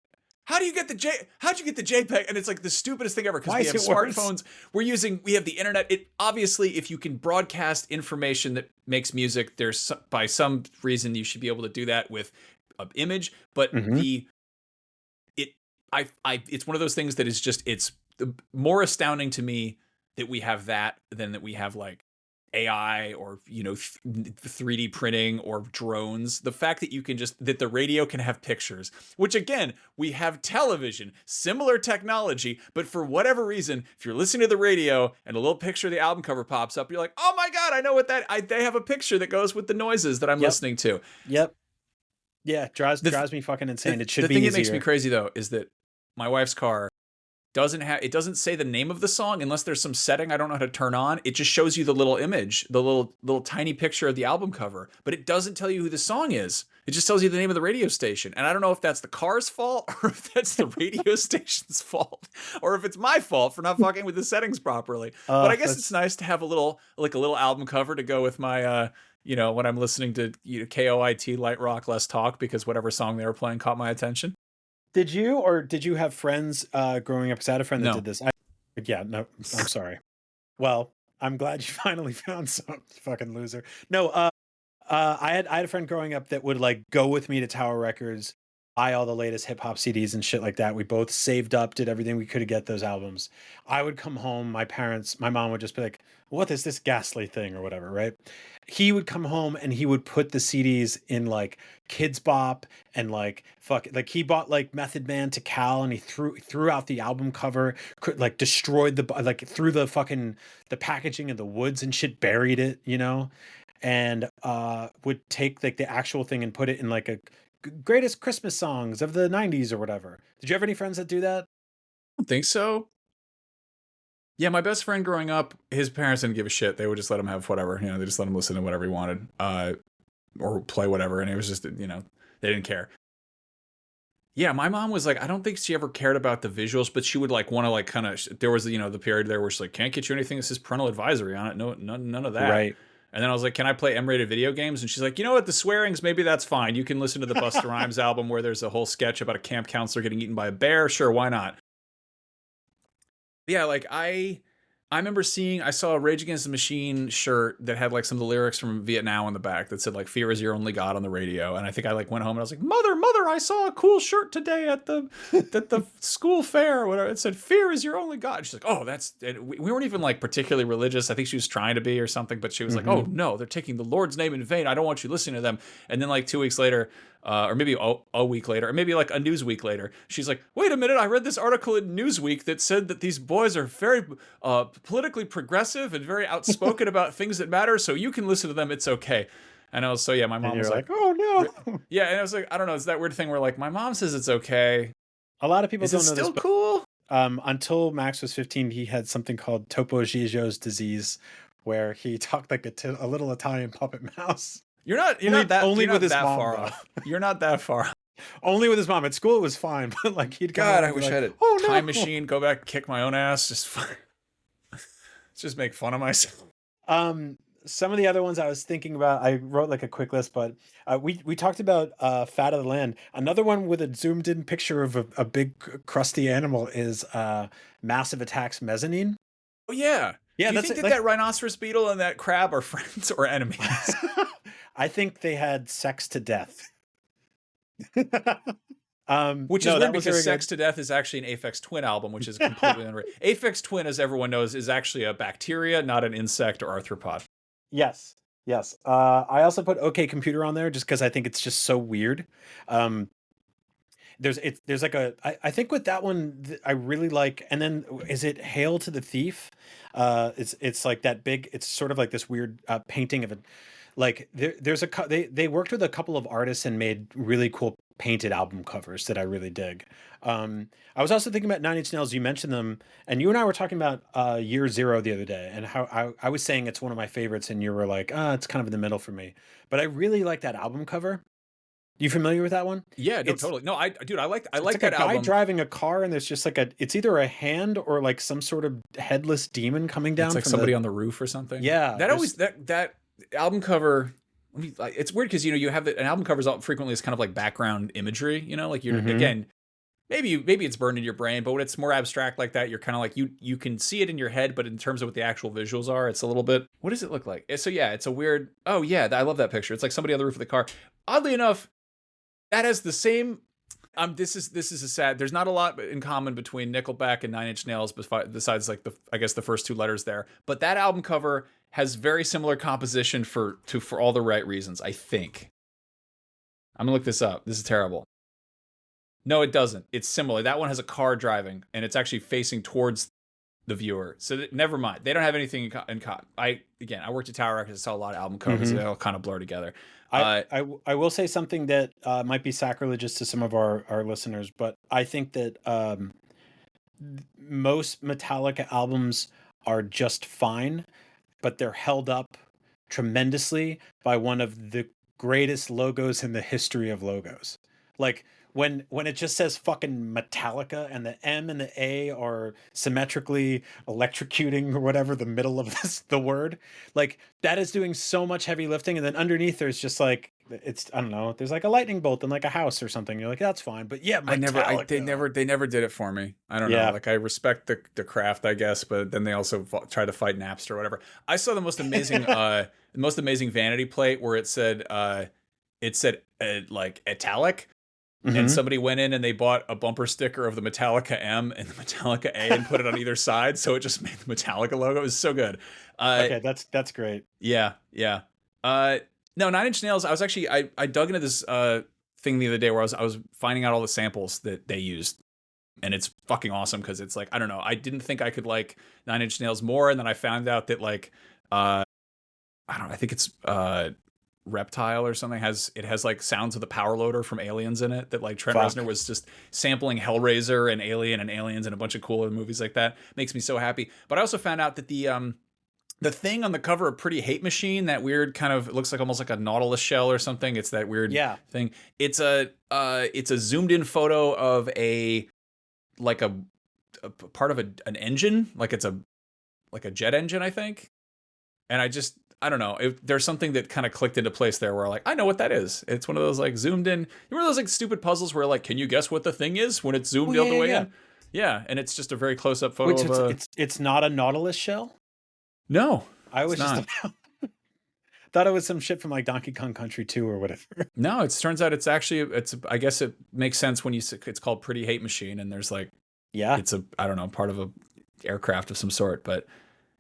how'd you get the JPEG? And it's like the stupidest thing ever, because we have smartphones, we have the internet. It obviously, if you can broadcast information that makes music, there's by some reason you should be able to do that with an image. But it's one of those things that is just, it's more astounding to me that we have that than that we have like AI or 3D printing or drones. The fact that that the radio can have pictures, which again, we have television, similar technology, but for whatever reason, if you're listening to the radio and a little picture of the album cover pops up, you're like, oh my God, I know what they have a picture that goes with the noises that I'm listening to. Yep. Yeah, drives me fucking insane. It should be the thing easier. that makes me crazy though is that my wife's car doesn't say the name of the song unless there's some setting I don't know how to turn on. It just shows you the little image, the little tiny picture of the album cover, but it doesn't tell you who the song is. It just tells you the name of the radio station. And I don't know if that's the car's fault or if that's the radio station's fault or if it's my fault for not fucking with the settings properly. But I guess it's nice to have a little album cover to go with my when I'm listening to KOIT Light Rock Less Talk, because whatever song they were playing caught my attention. Did you have friends growing up? Because I had a friend that did this. I'm sorry. Well, I'm glad you finally found some, fucking loser. No, I had a friend growing up that would like go with me to Tower Records buy all the latest hip hop CDs and shit like that. We both saved up, did everything we could to get those albums. I would come home, my mom would just be like, "What is this ghastly thing?" or whatever, right? He would come home and he would put the CDs in like Kids Bop and like he bought like Method Man to Cal and he threw out the album cover, like destroyed threw the packaging in the woods and shit, buried it, and would take like the actual thing and put it in like a greatest Christmas songs of the 90s or whatever. Did you have any friends that do that? I don't think so. Yeah, my best friend growing up, his parents didn't give a shit. They would just let him have whatever. They just let him listen to whatever he wanted, or play whatever. And it was just, they didn't care. Yeah, my mom was like, I don't think she ever cared about the visuals, but she would like want to like kind of. There was the period there where she's like, can't get you anything that says parental advisory on it. No, none of that. Right. And then I was like, can I play M-rated video games? And she's like, you know what? The swearings, maybe that's fine. You can listen to the Busta Rhymes album where there's a whole sketch about a camp counselor getting eaten by a bear. Sure, why not? Yeah, like I remember I saw a Rage Against the Machine shirt that had like some of the lyrics from Vietnam on the back that said like "Fear is your only god" on the radio, and I think I like went home and I was like, mother, I saw a cool shirt today at the school fair or whatever. It said "Fear is your only god." She's like, oh, we weren't even like particularly religious. I think she was trying to be or something, but she was like, oh no, they're taking the Lord's name in vain. I don't want you listening to them. And then like 2 weeks later, or maybe a week later, or maybe like a Newsweek later, she's like, wait a minute, I read this article in Newsweek that said that these boys are very politically progressive and very outspoken about things that matter, so you can listen to them, it's okay. And I was, my mom was like, oh no. Yeah, and I was like, I don't know, it's that weird thing where like, my mom says it's okay. A lot of people don't know still this, cool? Until Max was 15, he had something called Topo Gigio's disease, where he talked like a little Italian puppet mouse. You're not that far off. You're not that far off. Only with his mom. At school it was fine, but like he'd come God, out I wish like, I had a time machine, go back, kick my own ass, just make fun of myself. Some of the other ones I was thinking about, I wrote like a quick list, but we talked about Fat of the Land. Another one with a zoomed in picture of a big crusty animal is Massive Attack's Mezzanine. Oh yeah. Yeah, do you think that rhinoceros beetle and that crab are friends or enemies? I think they had sex to death. Which is weird because Sex to Death is actually an Aphex Twin album, which is completely unreal. Aphex Twin, as everyone knows, is actually a bacteria, not an insect or arthropod. Yes. I also put OK Computer on there just because I think it's just so weird. There's like I think with that one I really like, and then is it Hail to the Thief? It's like that big. It's sort of like this weird painting of a. Like they worked with a couple of artists and made really cool painted album covers that I really dig. I was also thinking about Nine Inch Nails. You mentioned them, and you and I were talking about Year Zero the other day, and how I was saying it's one of my favorites, and you were like, it's kind of in the middle for me. But I really like that album cover. You familiar with that one? Yeah, no, totally. No, I like like that a guy album. driving a car, and there's just like it's either a hand or like some sort of headless demon coming down. It's like from somebody on the roof or something. Yeah, that album cover. It's weird because you have an album covers frequently as kind of like background imagery. Like you're again, maybe it's burned in your brain, but when it's more abstract like that, you're kind of like you can see it in your head, but in terms of what the actual visuals are, it's a little bit. What does it look like? So yeah, it's a weird. Oh yeah, I love that picture. It's like somebody on the roof of the car. Oddly enough, that has the same. This is a sad. There's not a lot in common between Nickelback and Nine Inch Nails besides like the first two letters there. But that album cover has very similar composition for all the right reasons, I think. I'm gonna look this up. This is terrible. No, it doesn't. It's similar. That one has a car driving, and it's actually facing towards the viewer. So never mind. They don't have anything in common. I worked at Tower Records. I saw a lot of album covers. They all kind of blur together. I will say something that might be sacrilegious to some of our listeners, but I think that most Metallica albums are just fine, but they're held up tremendously by one of the greatest logos in the history of logos. Like when it just says fucking Metallica and the M and the A are symmetrically electrocuting or whatever the middle of the word, like that is doing so much heavy lifting. And then underneath there's just like, I don't know, there's like a lightning bolt in like a house or something. You're like, that's fine. But yeah, Metallica. They never did it for me. I don't know. Like I respect the craft, I guess, but then they also try to fight Napster or whatever. I saw the most amazing vanity plate where it said like italic. and somebody went in and they bought a bumper sticker of the Metallica M and the Metallica A and put it on either side, so it just made the Metallica logo. It was so good. Okay, that's great. Yeah. No, Nine Inch Nails. I was actually I dug into this thing the other day where I was finding out all the samples that they used, and it's fucking awesome because it's like, I don't know, I didn't think I could like Nine Inch Nails more, and then I found out that like I think it's Reptile or something has like sounds of the Power Loader from Aliens in it, that like Trent Reznor was just sampling Hellraiser and Alien and Aliens and a bunch of cool movies like that. Makes me so happy. But I also found out that the thing on the cover of Pretty Hate Machine, that weird kind of, it looks like almost like a Nautilus shell or something. It's that weird thing. It's a zoomed in photo of a part of an engine, like it's a jet engine, I think. And I don't know. There's something that kind of clicked into place there where like, I know what that is. It's one of those like zoomed in. You remember those like stupid puzzles where like, can you guess what the thing is when it's zoomed all the way in? Yeah, and it's just a very close up photo of it's not a Nautilus shell? No. I was just thought it was some shit from like Donkey Kong Country 2 or whatever. No, it turns out it's actually I guess it makes sense when it's called Pretty Hate Machine, and there's like it's I don't know, part of a aircraft of some sort, but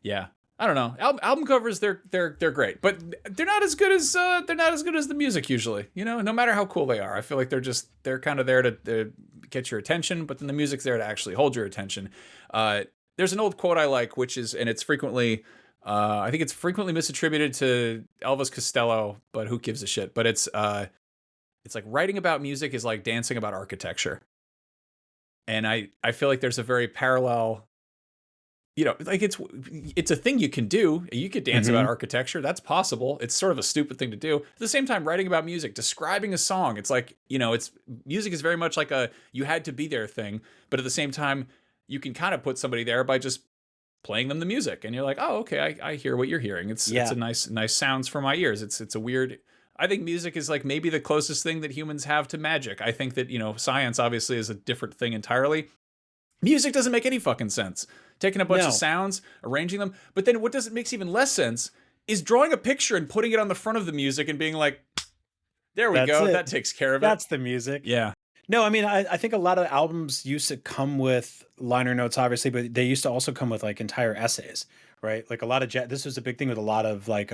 yeah. I don't know. Album covers, they're great, but they're not as good as the music usually. You know, no matter how cool they are, I feel like they're kind of there to get your attention, but then the music's there to actually hold your attention. There's an old quote I like, which is, and it's frequently, I think it's frequently misattributed to Elvis Costello, but who gives a shit? But it's like writing about music is like dancing about architecture, and I feel like there's a very parallel. You know, like it's a thing you can do. You could dance about architecture. That's possible. It's sort of a stupid thing to do. At the same time, writing about music, describing a song, it's like, you know, music is very much like a you had to be there thing. But at the same time, you can kind of put somebody there by just playing them the music, and you're like, oh, okay, I hear what you're hearing. It's a nice sounds for my ears. It's a weird. I think music is like maybe the closest thing that humans have to magic. I think that, you know, science obviously is a different thing entirely. Music doesn't make any fucking sense. Taking a bunch of sounds, arranging them. But then what makes even less sense is drawing a picture and putting it on the front of the music and being like, there we go. That takes care of it. That's the music. Yeah. No, I mean, I think a lot of albums used to come with liner notes, obviously, but they used to also come with like entire essays, right? Like a lot of jazz. This was a big thing with a lot of like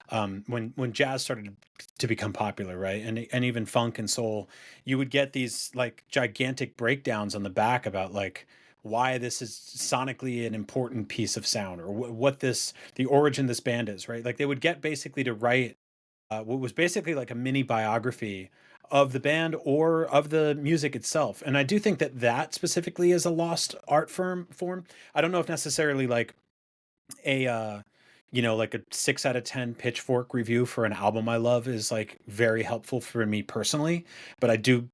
when jazz started to become popular, right? And even funk and soul, you would get these like gigantic breakdowns on the back about like why this is sonically an important piece of sound, or what the origin of this band is, right? Like they would get basically to write what was basically like a mini biography of the band or of the music itself. And I do think that specifically is a lost art form. I don't know if necessarily like a like a 6 out of 10 Pitchfork review for an album I love is like very helpful for me personally, but I do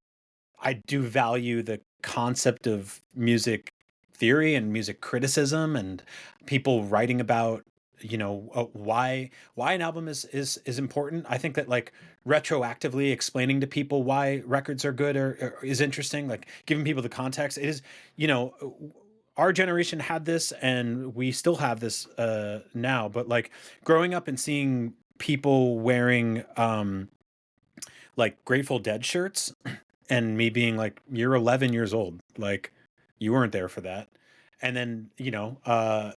value the concept of music theory and music criticism and people writing about, you know, why an album is important. I think that like retroactively explaining to people why records are good or is interesting, like giving people the context. It is, you know, our generation had this and we still have this now, but like growing up and seeing people wearing like Grateful Dead shirts and me being like, you're 11 years old, like you weren't there for that. And then, you know,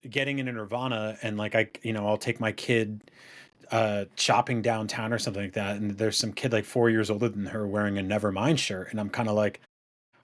getting into Nirvana and like I'll take my kid shopping downtown or something like that, and there's some kid like 4 years older than her wearing a Nevermind shirt, and I'm kind of like,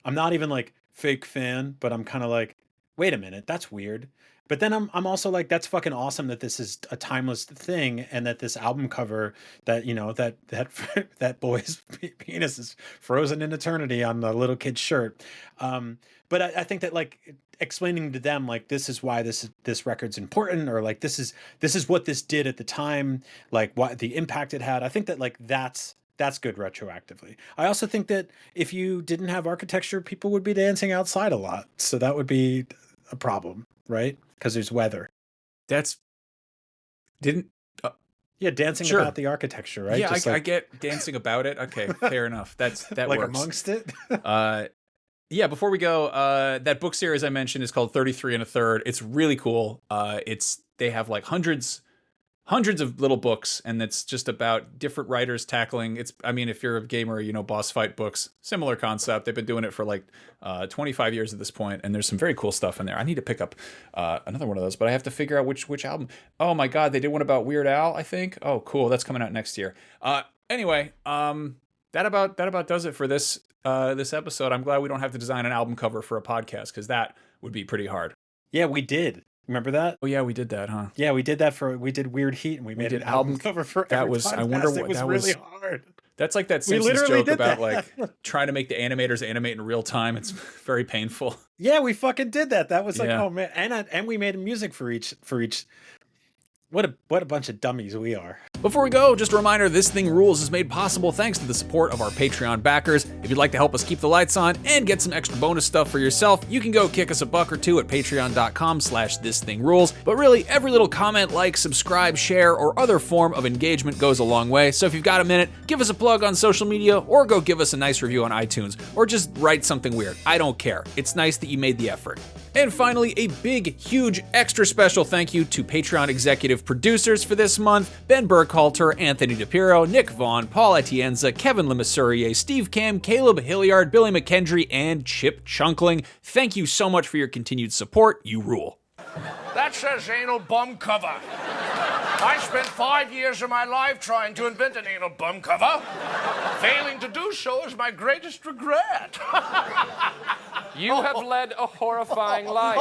I'm not even like fake fan, but I'm kind of like, wait a minute, that's weird. But then I'm also like, that's fucking awesome that this is a timeless thing, and that this album cover that, you know, that boy's penis is frozen in eternity on the little kid's shirt. But I think that like explaining to them like this is why this record's important, or like this is what this did at the time, like what the impact it had. I think that like that's good retroactively. I also think that if you didn't have architecture, people would be dancing outside a lot, so that would be a problem, right? Because there's weather. Dancing sure. About the architecture, right? Yeah, just I get dancing about it. Okay, fair enough. That like works. Amongst it. Yeah, before we go, that book series I mentioned is called 33 1/3. It's really cool. They have like hundreds hundreds of little books, and it's just about different writers tackling. I mean, if you're a gamer, you know, boss fight books, similar concept. They've been doing it for like 25 years at this point, and there's some very cool stuff in there. I need to pick up another one of those, but I have to figure out which album. Oh my God, they did one about Weird Al, I think. Oh, cool, that's coming out next year. Anyway, that about does it for this episode. I'm glad we don't have to design an album cover for a podcast, because that would be pretty hard. Yeah, we did. Remember that? Oh yeah, we did that, huh? Yeah, we did that we did Weird Heat, and we made an album cover for that every was podcast. I wonder what it was that really was hard. That's like that Simpsons joke about like trying to make the animators animate in real time. It's very painful. Yeah, we fucking did that. That was like, Yeah. oh man, and we made music for each. What a bunch of dummies we are. Before we go, just a reminder, This Thing Rules is made possible thanks to the support of our Patreon backers. If you'd like to help us keep the lights on and get some extra bonus stuff for yourself, you can go kick us $1 or $2 at patreon.com/thisthingrules. But really, every little comment, like, subscribe, share, or other form of engagement goes a long way. So if you've got a minute, give us a plug on social media, or go give us a nice review on iTunes, or just write something weird. I don't care. It's nice that you made the effort. And finally, a big, huge, extra special thank you to Patreon executive producers for this month: Ben Burkhalter, Anthony DePiro, Nick Vaughn, Paul Atienza, Kevin Lemasurier, Steve Cam, Caleb Hilliard, Billy McKendry, and Chip Chunkling. Thank you so much for your continued support. You rule. That says anal bum cover. I spent 5 years of my life trying to invent an anal bum cover. Failing to do so is my greatest regret. You have led a horrifying life.